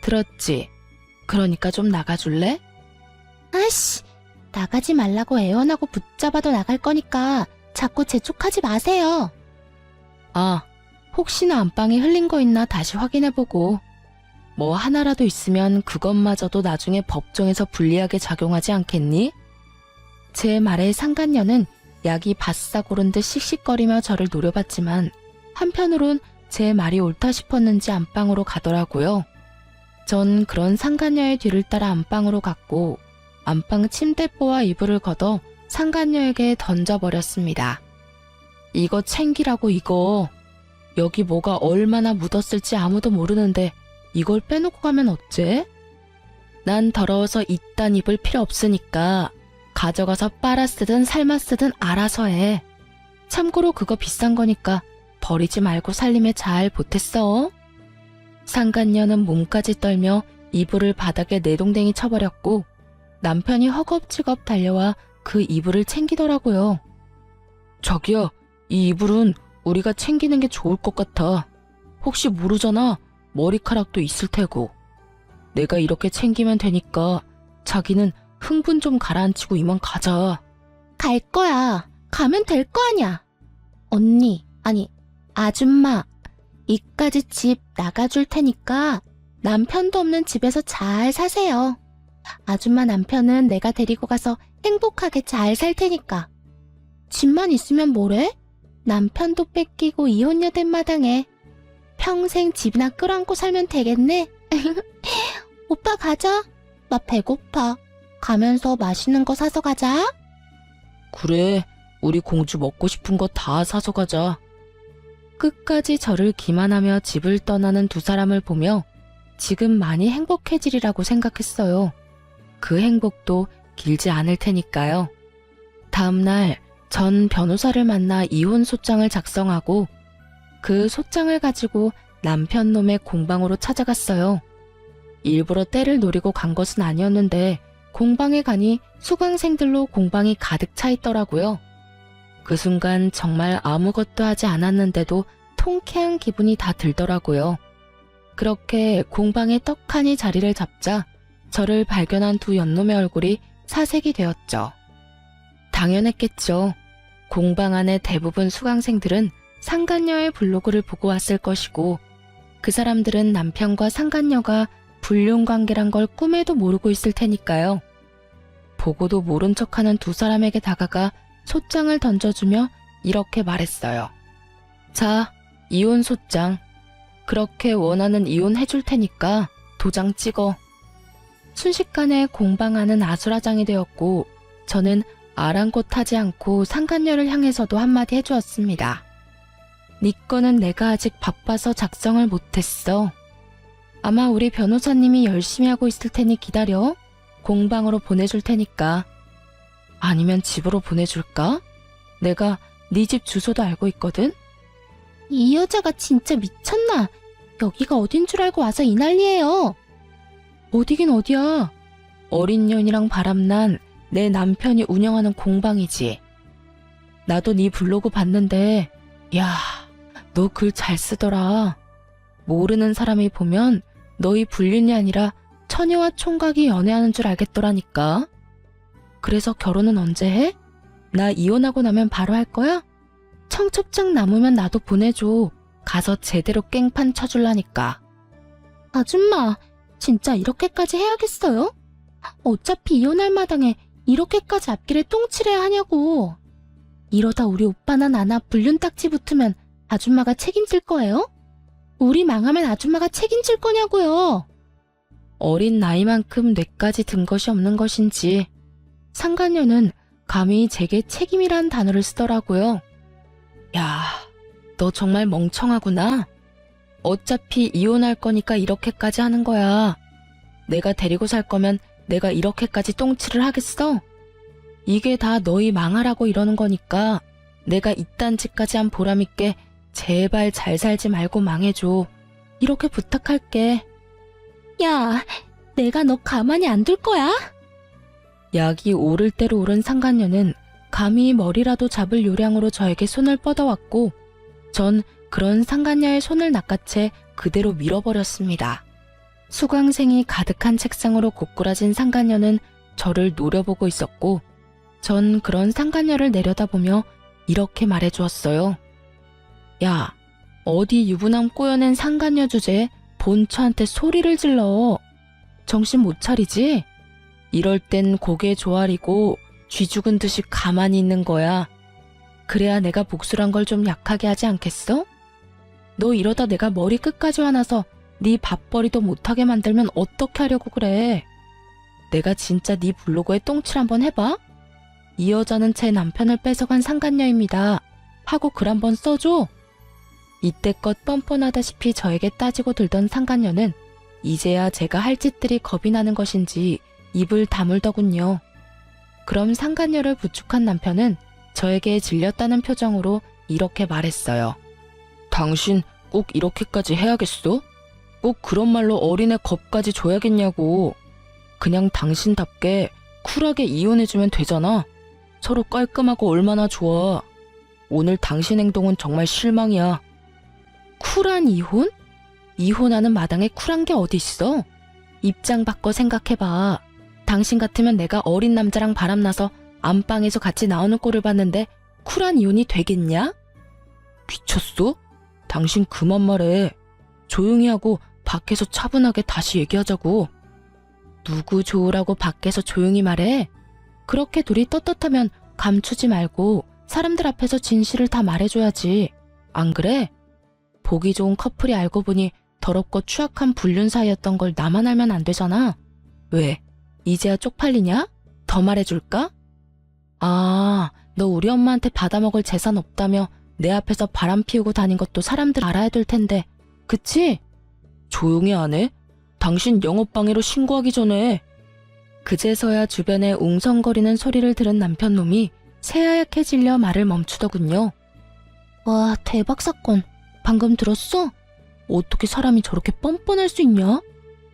들었지? 그러니까 좀 나가줄래? 아씨, 나가지 말라고 애원하고 붙잡아도 나갈 거니까 자꾸 재촉하지 마세요. 아, 혹시나 안방에 흘린 거 있나 다시 확인해보고 뭐 하나라도 있으면 그것마저도 나중에 법정에서 불리하게 작용하지 않겠니? 제 말에 상간녀는 약이 바싹 오른 듯 씩씩거리며 저를 노려봤지만 한편으론 제 말이 옳다 싶었는지 안방으로 가더라고요. 전 그런 상간녀의 뒤를 따라 안방으로 갔고 안방 침대보와 이불을 걷어 상간녀에게 던져버렸습니다. 이거 챙기라고 이거. 여기 뭐가 얼마나 묻었을지 아무도 모르는데 이걸 빼놓고 가면 어째? 난 더러워서 이딴 입을 필요 없으니까 가져가서 빨아 쓰든 삶아 쓰든 알아서 해. 참고로 그거 비싼 거니까 버리지 말고 살림에 잘 보탰어. 상간녀는 몸까지 떨며 이불을 바닥에 내동댕이 쳐버렸고 남편이 허겁지겁 달려와 그 이불을 챙기더라고요. 자기야, 이 이불은 우리가 챙기는 게 좋을 것 같아. 혹시 모르잖아. 머리카락도 있을 테고. 내가 이렇게 챙기면 되니까 자기는 흥분 좀 가라앉히고 이만 가자. 갈 거야. 가면 될 거 아냐. 언니, 아니, 아줌마, 이까지 집 나가줄 테니까 남편도 없는 집에서 잘 사세요. 아줌마 남편은 내가 데리고 가서 행복하게 잘 살 테니까. 집만 있으면 뭐래? 남편도 뺏기고 이혼녀 된 마당에 평생 집이나 끌어안고 살면 되겠네? 오빠 가자. 나 배고파. 가면서 맛있는 거 사서 가자. 그래, 우리 공주 먹고 싶은 거 다 사서 가자. 끝까지 저를 기만하며 집을 떠나는 두 사람을 보며 지금 많이 행복해지리라고 생각했어요. 그 행복도 길지 않을 테니까요. 다음날 전 변호사를 만나 이혼 소장을 작성하고 그 소장을 가지고 남편 놈의 공방으로 찾아갔어요. 일부러 때를 노리고 간 것은 아니었는데 공방에 가니 수강생들로 공방이 가득 차 있더라고요. 그 순간 정말 아무것도 하지 않았는데도 통쾌한 기분이 다 들더라고요. 그렇게 공방에 떡하니 자리를 잡자 저를 발견한 두 연놈의 얼굴이 사색이 되었죠. 당연했겠죠. 공방 안의 대부분 수강생들은 상간녀의 블로그를 보고 왔을 것이고 그 사람들은 남편과 상간녀가 불륜관계란 걸 꿈에도 모르고 있을 테니까요. 보고도 모른 척하는 두 사람에게 다가가 소장을 던져주며 이렇게 말했어요. 자, 이혼 소장. 그렇게 원하는 이혼 해줄 테니까 도장 찍어. 순식간에 공방 안은 아수라장이 되었고 저는 아랑곳하지 않고 상간녀를 향해서도 한마디 해주었습니다. 네 거는 내가 아직 바빠서 작성을 못했어. 아마 우리 변호사님이 열심히 하고 있을 테니 기다려. 공방으로 보내줄 테니까. 아니면 집으로 보내줄까? 내가 네 집 주소도 알고 있거든? 이 여자가 진짜 미쳤나? 여기가 어딘 줄 알고 와서 이 난리예요. 어디긴 어디야. 어린 년이랑 바람난 내 남편이 운영하는 공방이지. 나도 네 블로그 봤는데 야, 너 글 잘 쓰더라. 모르는 사람이 보면 너희 불륜이 아니라 처녀와 총각이 연애하는 줄 알겠더라니까. 그래서 결혼은 언제 해? 나 이혼하고 나면 바로 할 거야? 청첩장 남으면 나도 보내줘. 가서 제대로 깽판 쳐줄라니까. 아줌마, 진짜 이렇게까지 해야겠어요? 어차피 이혼할 마당에 이렇게까지 앞길에 똥칠해야 하냐고. 이러다 우리 오빠나 나나 불륜 딱지 붙으면 아줌마가 책임질 거예요? 우리 망하면 아줌마가 책임질 거냐고요. 어린 나이만큼 뇌까지 든 것이 없는 것인지 상간녀는 감히 제게 책임이란 단어를 쓰더라고요. 야, 너 정말 멍청하구나. 어차피 이혼할 거니까 이렇게까지 하는 거야. 내가 데리고 살 거면 내가 이렇게까지 똥칠을 하겠어? 이게 다 너희 망하라고 이러는 거니까 내가 이딴 짓까지 한 보람 있게 제발 잘 살지 말고 망해줘. 이렇게 부탁할게. 야, 내가 너 가만히 안 둘 거야? 약이 오를 대로 오른 상간녀는 감히 머리라도 잡을 요량으로 저에게 손을 뻗어왔고 전 그런 상간녀의 손을 낚아채 그대로 밀어버렸습니다. 수강생이 가득한 책상으로 고꾸라진 상간녀는 저를 노려보고 있었고 전 그런 상간녀를 내려다보며 이렇게 말해주었어요. 야, 어디 유부남 꼬여낸 상간녀 주제에 본처한테 소리를 질러. 정신 못 차리지? 이럴 땐 고개 조아리고 쥐 죽은 듯이 가만히 있는 거야. 그래야 내가 복수란 걸 좀 약하게 하지 않겠어? 너 이러다 내가 머리 끝까지 화나서 네 밥벌이도 못하게 만들면 어떻게 하려고 그래? 내가 진짜 네 블로그에 똥칠 한번 해봐? 이 여자는 제 남편을 뺏어간 상간녀입니다. 하고 글 한번 써줘. 이때껏 뻔뻔하다시피 저에게 따지고 들던 상간녀는 이제야 제가 할 짓들이 겁이 나는 것인지 입을 다물더군요. 그럼 상간녀를 부축한 남편은 저에게 질렸다는 표정으로 이렇게 말했어요. 당신 꼭 이렇게까지 해야겠어? 꼭 그런 말로 어린애 겁까지 줘야겠냐고. 그냥 당신답게 쿨하게 이혼해주면 되잖아. 서로 깔끔하고 얼마나 좋아. 오늘 당신 행동은 정말 실망이야. 쿨한 이혼? 이혼하는 마당에 쿨한 게 어딨어? 입장 바꿔 생각해봐. 당신 같으면 내가 어린 남자랑 바람나서 안방에서 같이 나오는 꼴을 봤는데 쿨한 이혼이 되겠냐? 미쳤어? 당신 그만 말해. 조용히 하고 밖에서 차분하게 다시 얘기하자고. 누구 좋으라고 밖에서 조용히 말해? 그렇게 둘이 떳떳하면 감추지 말고 사람들 앞에서 진실을 다 말해줘야지. 안 그래? 보기 좋은 커플이 알고 보니 더럽고 추악한 불륜 사이였던 걸 나만 알면 안 되잖아. 왜? 이제야 쪽팔리냐? 더 말해줄까? 아, 너 우리 엄마한테 받아먹을 재산 없다며 내 앞에서 바람 피우고 다닌 것도 사람들 알아야 될 텐데. 그치? 조용히 안 해? 당신 영업방해로 신고하기 전에. 그제서야 주변에 웅성거리는 소리를 들은 남편놈이 새하얗게 질려 말을 멈추더군요. 와, 대박 사건. 방금 들었어? 어떻게 사람이 저렇게 뻔뻔할 수 있냐?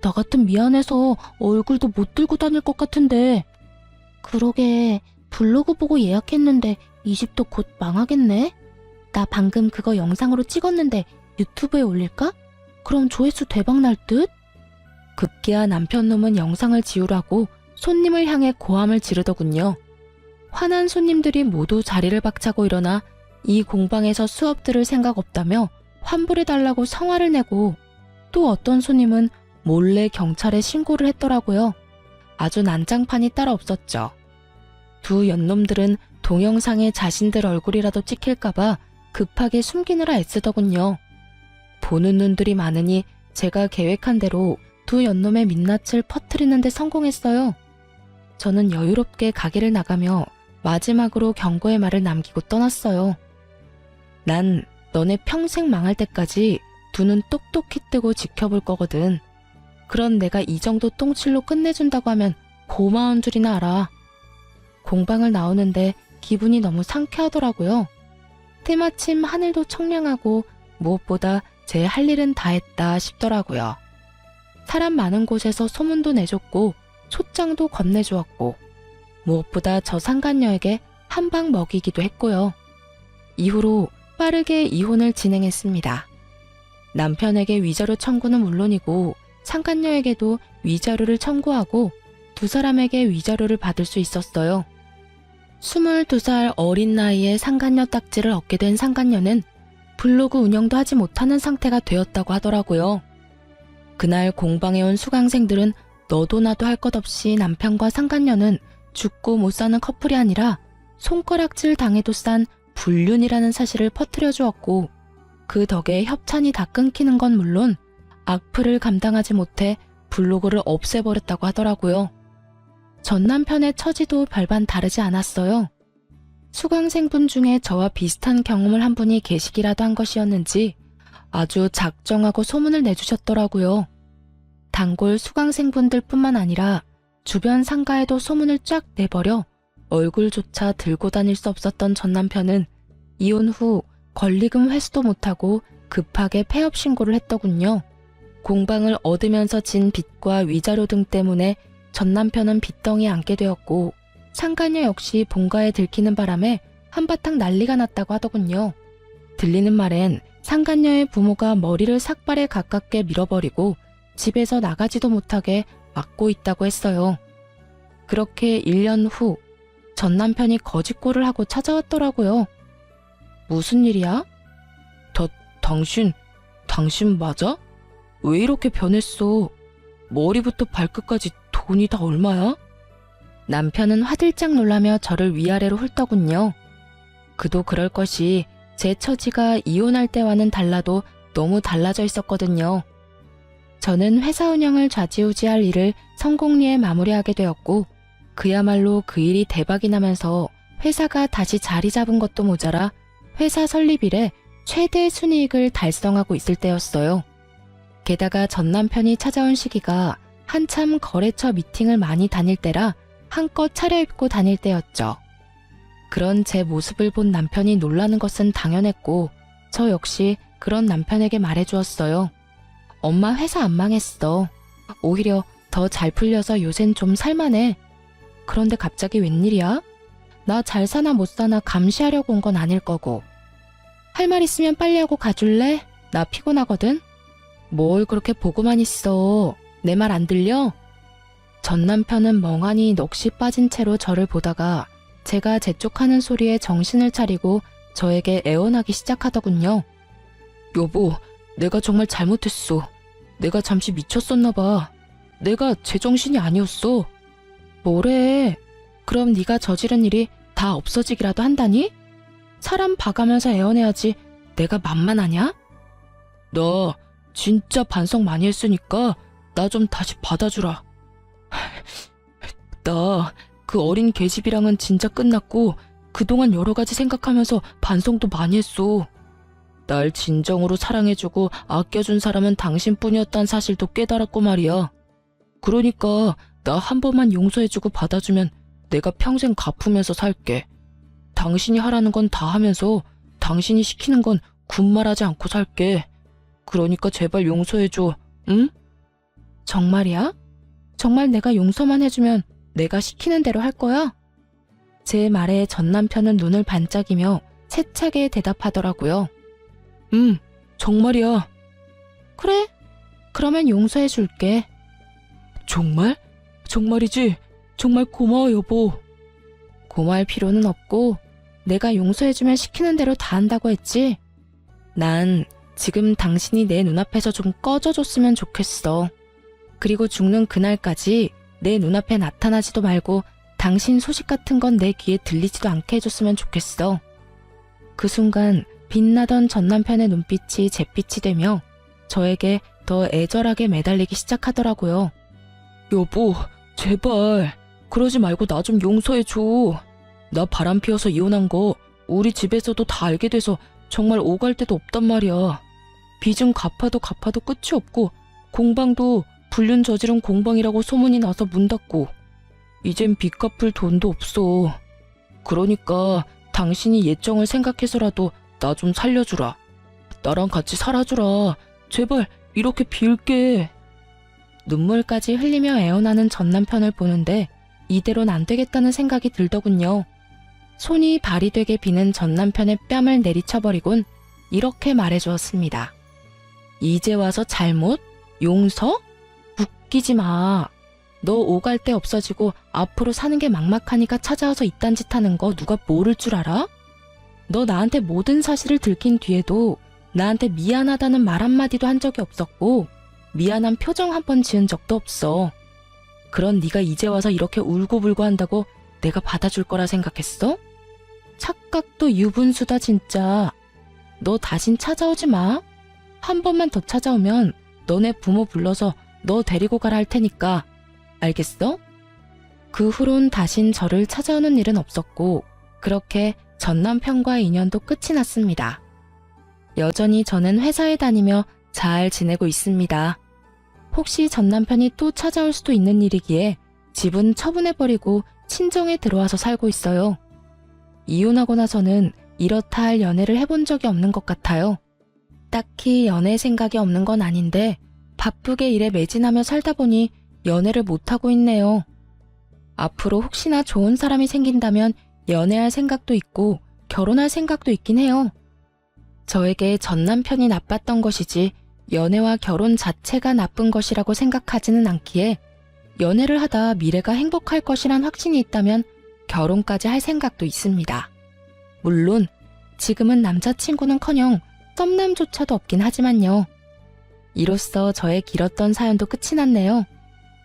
나 같은 미안해서 얼굴도 못 들고 다닐 것 같은데. 그러게, 블로그 보고 예약했는데 이 집도 곧 망하겠네? 나 방금 그거 영상으로 찍었는데 유튜브에 올릴까? 그럼 조회수 대박 날 듯? 급기야 남편놈은 영상을 지우라고 손님을 향해 고함을 지르더군요. 화난 손님들이 모두 자리를 박차고 일어나 이 공방에서 수업 들을 생각 없다며 환불해달라고 성화를 내고, 또 어떤 손님은 몰래 경찰에 신고를 했더라고요. 아주 난장판이 따로 없었죠. 두 연놈들은 동영상에 자신들 얼굴이라도 찍힐까봐 급하게 숨기느라 애쓰더군요. 보는 눈들이 많으니 제가 계획한 대로 두 연놈의 민낯을 퍼뜨리는 데 성공했어요. 저는 여유롭게 가게를 나가며 마지막으로 경고의 말을 남기고 떠났어요. 난 너네 평생 망할 때까지 두 눈 똑똑히 뜨고 지켜볼 거거든. 그런 내가 이 정도 똥칠로 끝내준다고 하면 고마운 줄이나 알아. 공방을 나오는데 기분이 너무 상쾌하더라고요. 때마침 하늘도 청량하고 무엇보다 제 할 일은 다 했다 싶더라고요. 사람 많은 곳에서 소문도 내줬고 초장도 건네주었고, 무엇보다 저 상간녀에게 한 방 먹이기도 했고요. 이후로 빠르게 이혼을 진행했습니다. 남편에게 위자료 청구는 물론이고 상간녀에게도 위자료를 청구하고 두 사람에게 위자료를 받을 수 있었어요. 22살 어린 나이에 상간녀 딱지를 얻게 된 상간녀는 블로그 운영도 하지 못하는 상태가 되었다고 하더라고요. 그날 공방에 온 수강생들은 너도 나도 할 것 없이 남편과 상간녀는 죽고 못 사는 커플이 아니라 손가락질 당해도 싼 불륜이라는 사실을 퍼뜨려 주었고, 그 덕에 협찬이 다 끊기는 건 물론 악플을 감당하지 못해 블로그를 없애버렸다고 하더라고요. 전 남편의 처지도 별반 다르지 않았어요. 수강생분 중에 저와 비슷한 경험을 한 분이 계시기라도 한 것이었는지 아주 작정하고 소문을 내주셨더라고요. 단골 수강생분들 뿐만 아니라 주변 상가에도 소문을 쫙 내버려 얼굴조차 들고 다닐 수 없었던 전 남편은 이혼 후 권리금 회수도 못하고 급하게 폐업 신고를 했더군요. 공방을 얻으면서 진 빚과 위자료 등 때문에 전 남편은 빚덩이에 앉게 되었고, 상간녀 역시 본가에 들키는 바람에 한바탕 난리가 났다고 하더군요. 들리는 말엔 상간녀의 부모가 머리를 삭발에 가깝게 밀어버리고 집에서 나가지도 못하게 막고 있다고 했어요. 그렇게 1년 후 전 남편이 거짓골을 하고 찾아왔더라고요. 무슨 일이야? 당신 맞아? 왜 이렇게 변했어? 머리부터 발끝까지 돈이 다 얼마야? 남편은 화들짝 놀라며 저를 위아래로 훑더군요. 그도 그럴 것이 제 처지가 이혼할 때와는 달라도 너무 달라져 있었거든요. 저는 회사 운영을 좌지우지할 일을 성공리에 마무리하게 되었고, 그야말로 그 일이 대박이 나면서 회사가 다시 자리 잡은 것도 모자라 회사 설립 이래 최대 순이익을 달성하고 있을 때였어요. 게다가 전 남편이 찾아온 시기가 한참 거래처 미팅을 많이 다닐 때라 한껏 차려입고 다닐 때였죠. 그런 제 모습을 본 남편이 놀라는 것은 당연했고, 저 역시 그런 남편에게 말해주었어요. 엄마 회사 안 망했어. 오히려 더 잘 풀려서 요샌 좀 살만해. 그런데 갑자기 웬일이야? 나 잘 사나 못 사나 감시하려고 온 건 아닐 거고. 할 말 있으면 빨리 하고 가줄래? 나 피곤하거든. 뭘 그렇게 보고만 있어. 내 말 안 들려? 전 남편은 멍하니 넋이 빠진 채로 저를 보다가 제가 재촉하는 소리에 정신을 차리고 저에게 애원하기 시작하더군요. 여보, 내가 정말 잘못했어. 내가 잠시 미쳤었나 봐. 내가 제정신이 아니었어. 뭐래? 그럼 네가 저지른 일이 다 없어지기라도 한다니? 사람 봐가면서 애원해야지 내가 만만하냐? 나 진짜 반성 많이 했으니까 나 좀 다시 받아주라. 나 그 어린 계집이랑은 진짜 끝났고 그동안 여러 가지 생각하면서 반성도 많이 했어. 날 진정으로 사랑해주고 아껴준 사람은 당신뿐이었다는 사실도 깨달았고 말이야. 그러니까 나 한 번만 용서해주고 받아주면 내가 평생 갚으면서 살게. 당신이 하라는 건 다 하면서 당신이 시키는 건 군말하지 않고 살게. 그러니까 제발 용서해줘, 응? 정말이야? 정말 내가 용서만 해주면 내가 시키는 대로 할 거야? 제 말에 전 남편은 눈을 반짝이며 세차게 대답하더라고요. 정말이야. 그래, 그러면 용서해 줄게. 정말? 정말이지? 정말 고마워, 여보. 고마울 필요는 없고 내가 용서해주면 시키는 대로 다 한다고 했지? 난 지금 당신이 내 눈앞에서 좀 꺼져줬으면 좋겠어. 그리고 죽는 그날까지 내 눈앞에 나타나지도 말고 당신 소식 같은 건 내 귀에 들리지도 않게 해줬으면 좋겠어. 그 순간 빛나던 전 남편의 눈빛이 잿빛이 되며 저에게 더 애절하게 매달리기 시작하더라고요. 여보, 제발 그러지 말고 나 좀 용서해줘. 나 바람 피워서 이혼한 거 우리 집에서도 다 알게 돼서 정말 오갈 데도 없단 말이야. 빚은 갚아도 끝이 없고 공방도 불륜 저지른 공방이라고 소문이 나서 문 닫고 이젠 빚 갚을 돈도 없어. 그러니까 당신이 예정을 생각해서라도 나 좀 살려주라. 나랑 같이 살아주라. 제발 이렇게 빌게. 눈물까지 흘리며 애원하는 전 남편을 보는데 이대로는 안 되겠다는 생각이 들더군요. 손이 발이 되게 비는 전 남편의 뺨을 내리쳐버리곤 이렇게 말해주었습니다. 이제 와서 잘못? 용서? 웃기지 마. 너 오갈 데 없어지고 앞으로 사는 게 막막하니까 찾아와서 이딴 짓 하는 거 누가 모를 줄 알아? 너 나한테 모든 사실을 들킨 뒤에도 나한테 미안하다는 말 한마디도 한 적이 없었고 미안한 표정 한 번 지은 적도 없어. 그런 네가 이제 와서 이렇게 울고불고 한다고 내가 받아줄 거라 생각했어? 착각도 유분수다 진짜. 너 다신 찾아오지 마. 한 번만 더 찾아오면 너네 부모 불러서 너 데리고 가라 할 테니까. 알겠어? 그 후론 다신 저를 찾아오는 일은 없었고 그렇게 전 남편과의 인연도 끝이 났습니다. 여전히 저는 회사에 다니며 잘 지내고 있습니다. 혹시 전 남편이 또 찾아올 수도 있는 일이기에 집은 처분해버리고 친정에 들어와서 살고 있어요. 이혼하고 나서는 이렇다 할 연애를 해본 적이 없는 것 같아요. 딱히 연애 생각이 없는 건 아닌데 바쁘게 일에 매진하며 살다 보니 연애를 못하고 있네요. 앞으로 혹시나 좋은 사람이 생긴다면 연애할 생각도 있고 결혼할 생각도 있긴 해요. 저에게 전 남편이 나빴던 것이지 연애와 결혼 자체가 나쁜 것이라고 생각하지는 않기에 연애를 하다 미래가 행복할 것이란 확신이 있다면 결혼까지 할 생각도 있습니다. 물론 지금은 남자친구는커녕 썸남조차도 없긴 하지만요. 이로써 저의 길었던 사연도 끝이 났네요.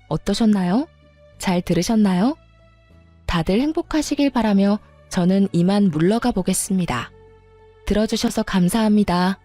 어떠셨나요? 잘 들으셨나요? 다들 행복하시길 바라며 저는 이만 물러가 보겠습니다. 들어주셔서 감사합니다.